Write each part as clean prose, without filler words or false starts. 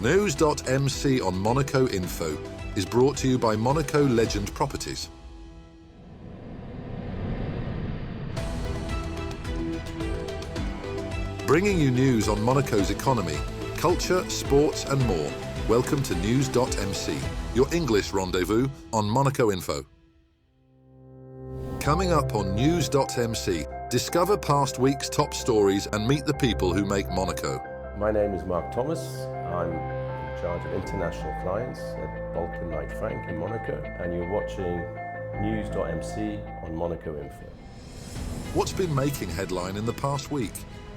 NEWS.MC on Monaco Info is brought to you by Monaco Legend Properties. Bringing you news on Monaco's economy, culture, sports and more. Welcome to NEWS.MC, your English rendezvous on Monaco Info. Coming up on NEWS.MC, discover past week's top stories and meet the people who make Monaco. My name is Mark Thomas. I'm in charge of international clients at Balkin Frank in Monaco, and you're watching NEWS.MC on Monaco Info. What's been making headline in the past week?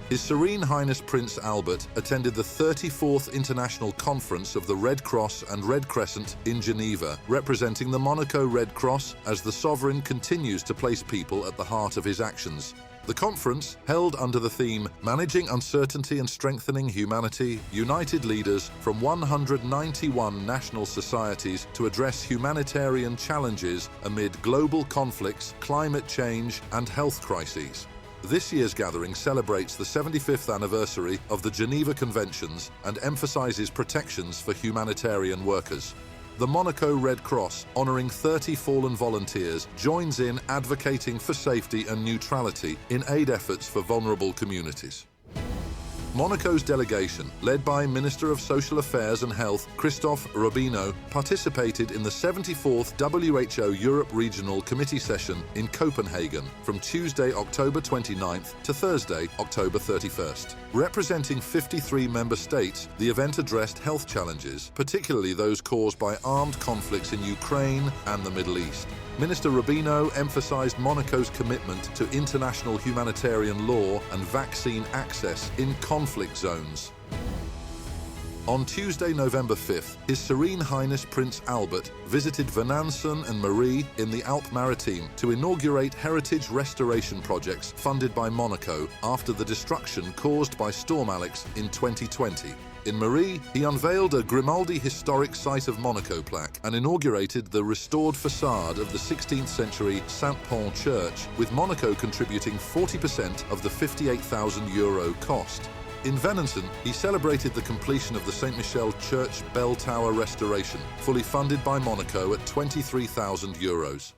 His Serene Highness Prince Albert attended the 34th International Conference of the Red Cross and Red Crescent in Geneva, representing the Monaco Red Cross as the sovereign continues to place people at the heart of his actions. The conference, held under the theme Managing Uncertainty and Strengthening Humanity, united leaders from 191 national societies to address humanitarian challenges amid global conflicts, climate change and health crises. This year's gathering celebrates the 75th anniversary of the Geneva Conventions and emphasizes protections for humanitarian workers. The Monaco Red Cross, honouring 30 fallen volunteers, joins in advocating for safety and neutrality in aid efforts for vulnerable communities. Monaco's delegation, led by Minister of Social Affairs and Health Christophe Robino, participated in the 74th WHO Europe Regional Committee session in Copenhagen from Tuesday, October 29th to Thursday, October 31st. Representing 53 member states, the event addressed health challenges, particularly those caused by armed conflicts in Ukraine and the Middle East. Minister Robino emphasized Monaco's commitment to international humanitarian law and vaccine access in conflict zones. On Tuesday, November 5th, His Serene Highness Prince Albert visited Venanson and Marie in the Alpes-Maritimes to inaugurate heritage restoration projects funded by Monaco after the destruction caused by Storm Alex in 2020. In Marie, he unveiled a Grimaldi Historic Site of Monaco plaque and inaugurated the restored facade of the 16th century Saint-Pont Church, with Monaco contributing 40% of the €58,000 cost. In Venanson, he celebrated the completion of the Saint Michel Church bell tower restoration, fully funded by Monaco at €23,000.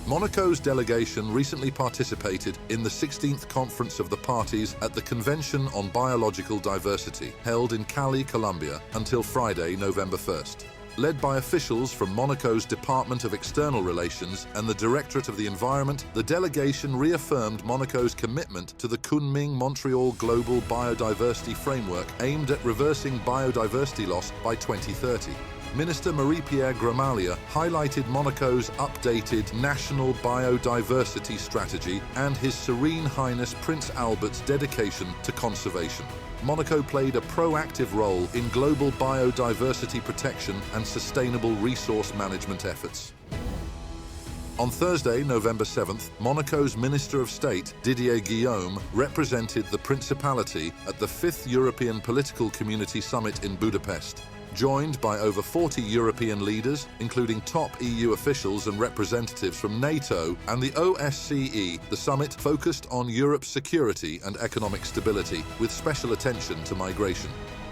Monaco's delegation recently participated in the 16th Conference of the Parties at the Convention on Biological Diversity, held in Cali, Colombia, until Friday, November 1st. Led by officials from Monaco's Department of External Relations and the Directorate of the Environment, the delegation reaffirmed Monaco's commitment to the Kunming-Montreal Global Biodiversity Framework aimed at reversing biodiversity loss by 2030. Minister Marie-Pierre Gramalia highlighted Monaco's updated National Biodiversity Strategy and His Serene Highness Prince Albert's dedication to conservation. Monaco played a proactive role in global biodiversity protection and sustainable resource management efforts. On Thursday, November 7th, Monaco's Minister of State, Didier Guillaume, represented the Principality at the 5th European Political Community Summit in Budapest. Joined by over 40 European leaders, including top EU officials and representatives from NATO and the OSCE, the summit focused on Europe's security and economic stability, with special attention to migration.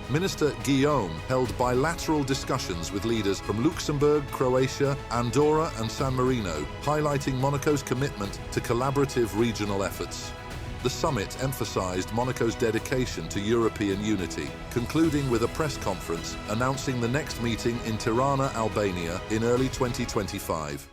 Minister Guillaume held bilateral discussions with leaders from Luxembourg, Croatia, Andorra and San Marino, highlighting Monaco's commitment to collaborative regional efforts. The summit emphasized Monaco's dedication to European unity, concluding with a press conference announcing the next meeting in Tirana, Albania in early 2025.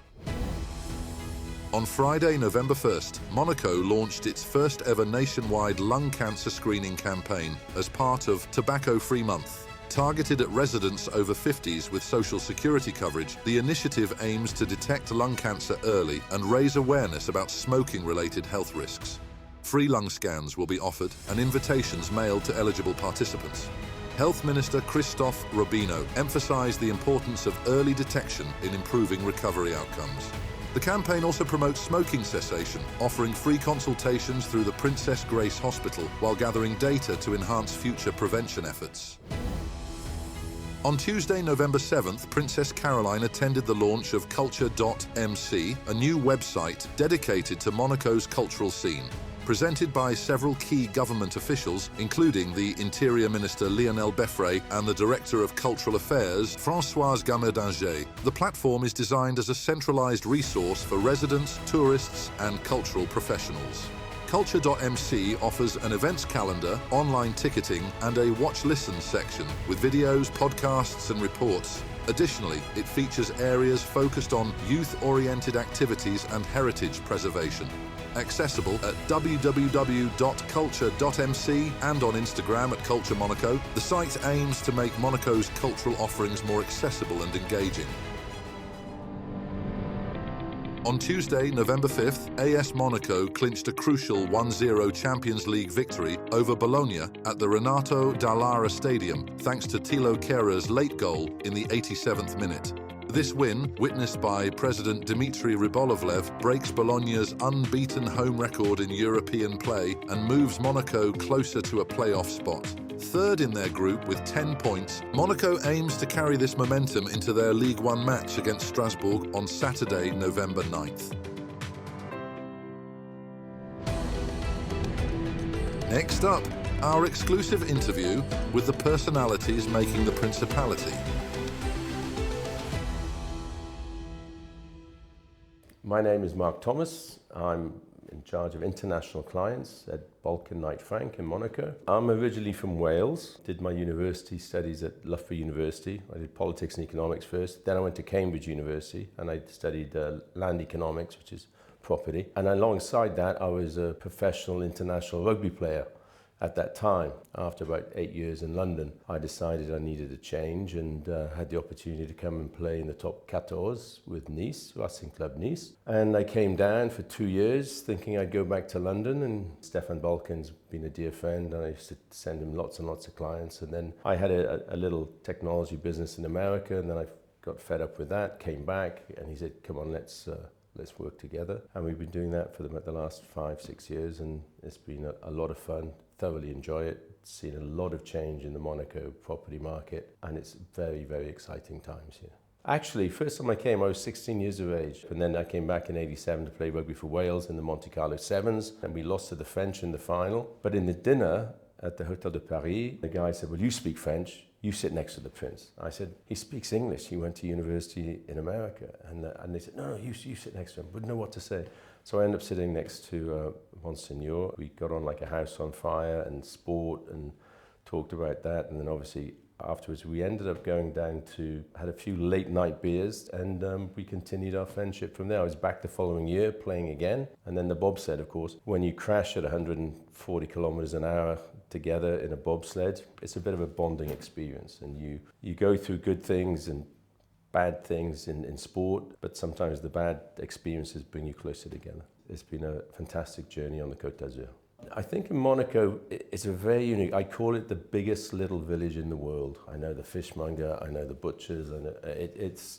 On Friday, November 1st, Monaco launched its first ever nationwide lung cancer screening campaign as part of Tobacco-Free Month. Targeted at residents over 50s with social security coverage, the initiative aims to detect lung cancer early and raise awareness about smoking-related health risks. Free lung scans will be offered and invitations mailed to eligible participants. Health Minister Christophe Robino emphasized the importance of early detection in improving recovery outcomes. The campaign also promotes smoking cessation, offering free consultations through the Princess Grace Hospital while gathering data to enhance future prevention efforts. On Tuesday, November 7th, Princess Caroline attended the launch of Culture.MC, a new website dedicated to Monaco's cultural scene. presented by several key government officials, including the Interior Minister Lionel Beffrey and the Director of Cultural Affairs, Françoise Gamerdinger. The platform is designed as a centralised resource for residents, tourists and cultural professionals. Culture.MC offers an events calendar, online ticketing and a watch-listen section with videos, podcasts and reports. Additionally, it features areas focused on youth-oriented activities and heritage preservation. Accessible at www.culture.mc and on Instagram at Culture Monaco, the site aims to make Monaco's cultural offerings more accessible and engaging. On Tuesday, November 5th, AS Monaco clinched a crucial 1-0 Champions League victory over Bologna at the Renato Dall'Ara Stadium, thanks to Thilo Kehra's late goal in the 87th minute. This win, witnessed by President Dmitry Rybolovlev, breaks Bologna's unbeaten home record in European play and moves Monaco closer to a playoff spot. Third in their group with 10 points, Monaco aims to carry this momentum into their League One match against Strasbourg on Saturday, November 9th. Next up, our exclusive interview with the personalities making the Principality. My name is Mark Thomas. I'm in charge of international clients at Balkin Frank in Monaco. I'm originally from Wales, did my university studies at Loughborough University. I did politics and economics first, then I went to Cambridge University and I studied land economics, which is property. And alongside that, I was a professional international rugby player at that time. After about 8 years in London, I decided I needed a change and had the opportunity to come and play in the top 14 with Nice, Racing Club Nice. And I came down for 2 years thinking I'd go back to London, and Stefan Balkin's been a dear friend and I used to send him lots and lots of clients. And then I had a little technology business in America, and then I got fed up with that, came back, and he said, come on, let's work together. And we've been doing that for the last 5-6 years, and it's been a lot of fun. Thoroughly enjoy it. Seen a lot of change in the Monaco property market, and it's very, very exciting times here. Actually, first time I came, I was 16 years of age, and then I came back in '87 to play rugby for Wales in the Monte-carlo Sevens, and we lost to the French in the final. But in the dinner at the Hotel de Paris, the guy said, well, you speak French, you sit next to the Prince. I said, he speaks English, he went to university in America. And they said, no, you sit next to him, wouldn't know what to say. So I ended up sitting next to Monsignor. We got on like a house on fire and sport and talked about that. And then obviously afterwards we ended up going down to, had a few late night beers, and we continued our friendship from there. I was back the following year playing again. And then the bobsled, of course, when you crash at 140 kilometers an hour together in a bobsled, it's a bit of a bonding experience. And you go through good things and bad things in sport, but sometimes the bad experiences bring you closer together. It's been a fantastic journey on the Côte d'Azur. I think in Monaco, it's a very unique, I call it the biggest little village in the world. I know the fishmonger, I know the butchers, and it's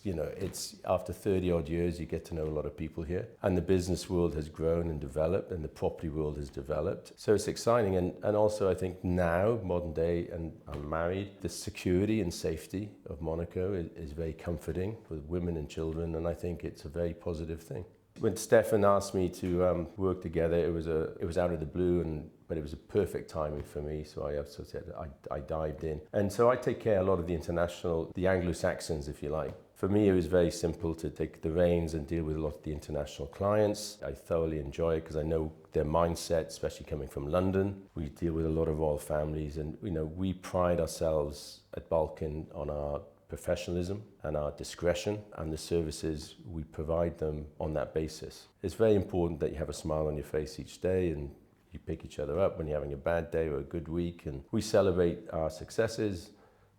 after 30 odd years, you get to know a lot of people here. And the business world has grown and developed, and the property world has developed. So it's exciting, and also I think now, modern day, and I'm married, the security and safety of Monaco is very comforting for women and children, and I think it's a very positive thing. When Stefan asked me to work together, it was out of the blue, but it was a perfect timing for me. So I dived in, and so I take care of a lot of the Anglo-Saxons, if you like. For me, it was very simple to take the reins and deal with a lot of the international clients. I thoroughly enjoy it because I know their mindset, especially coming from London. We deal with a lot of royal families, and we pride ourselves at Balkin on our professionalism and our discretion, and the services we provide them on that basis. It's very important that you have a smile on your face each day, and you pick each other up when you're having a bad day or a good week, and we celebrate our successes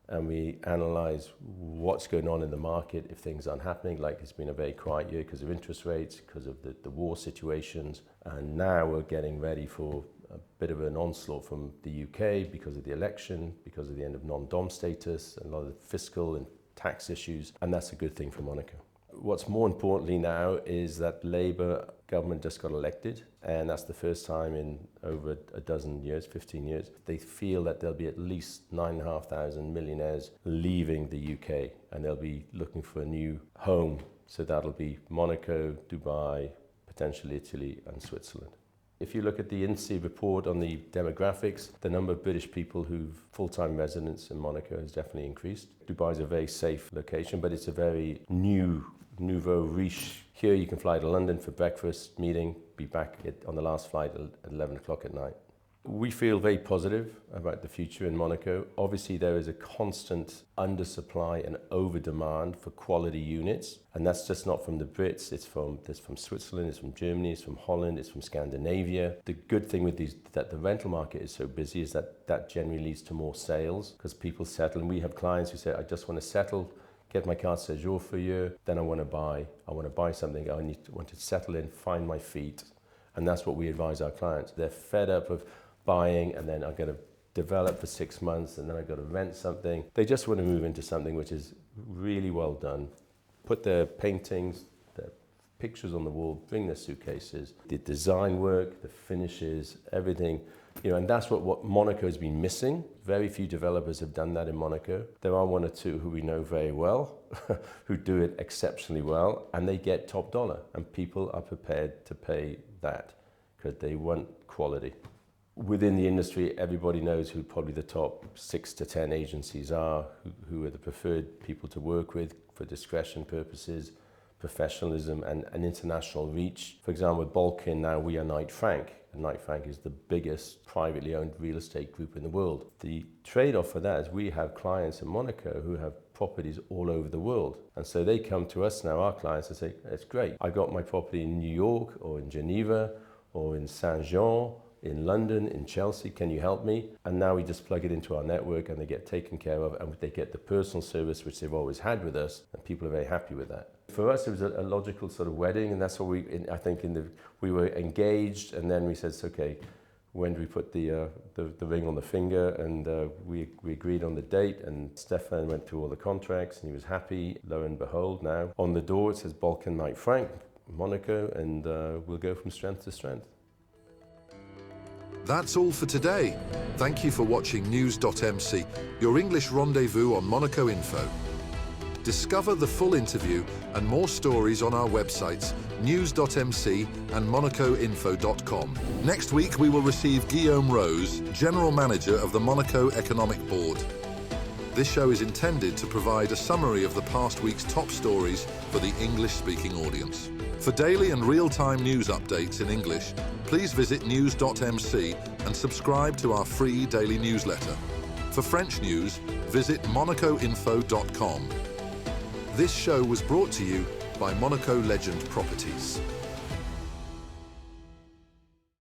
and we analyze what's going on in the market if things aren't happening. Like, it's been a very quiet year because of interest rates, because of the war situations, and now we're getting ready for a bit of an onslaught from the UK because of the election, because of the end of non-dom status, and a lot of fiscal and tax issues, and that's a good thing for Monaco. What's more importantly now is that Labour government just got elected, and that's the first time in over a dozen years, 15 years. They feel that there'll be at least 9,500 millionaires leaving the UK, and they'll be looking for a new home. So that'll be Monaco, Dubai, potentially Italy and Switzerland. If you look at the INSEE report on the demographics, the number of British people who've full-time residence in Monaco has definitely increased. Dubai is a very safe location, but it's a very nouveau riche. Here you can fly to London for breakfast, meeting, be back on the last flight at 11 o'clock at night. We feel very positive about the future in Monaco. Obviously, there is a constant undersupply and over-demand for quality units, and that's just not from the Brits. It's from Switzerland, it's from Germany, it's from Holland, it's from Scandinavia. The good thing with these that the rental market is so busy is that generally leads to more sales because people settle. And we have clients who say, "I just want to settle, get my carte séjour for a year, then I want to buy something. I want to settle in, find my feet," and that's what we advise our clients. They're fed up of buying and then I'm going to develop for 6 months and then I've got to rent something. They just want to move into something which is really well done. Put their paintings, their pictures on the wall, bring their suitcases, the design work, the finishes, everything. And that's what Monaco has been missing. Very few developers have done that in Monaco. There are one or two who we know very well, who do it exceptionally well, and they get top dollar, and people are prepared to pay that because they want quality. Within the industry, everybody knows who probably the top 6 to 10 agencies are, who are the preferred people to work with for discretion purposes, professionalism and international reach. For example, with Balkin now we are Knight Frank, and Knight Frank is the biggest privately owned real estate group in the world. The trade-off for that is we have clients in Monaco who have properties all over the world. And so they come to us now, our clients, and say, "It's great. I got my property in New York or in Geneva or in Saint-Jean, in London, in Chelsea, can you help me?" And now we just plug it into our network and they get taken care of and they get the personal service which they've always had with us, and people are very happy with that. For us, it was a logical sort of wedding, and that's what we were engaged, and then we said, "Okay, when do we put the ring on the finger?" And we agreed on the date, and Stefan went through all the contracts and he was happy. Lo and behold, now on the door it says Balkin Knight Frank, Monaco, and we'll go from strength to strength. That's all for today. Thank you for watching News.MC, your English rendezvous on Monaco Info. Discover the full interview and more stories on our websites, News.MC and MonacoInfo.com. Next week, we will receive Guillaume Rose, General Manager of the Monaco Economic Board. This show is intended to provide a summary of the past week's top stories for the English-speaking audience. For daily and real-time news updates in English, please visit News.MC and subscribe to our free daily newsletter. For French news, visit MonacoInfo.com. This show was brought to you by Monaco Legend Properties.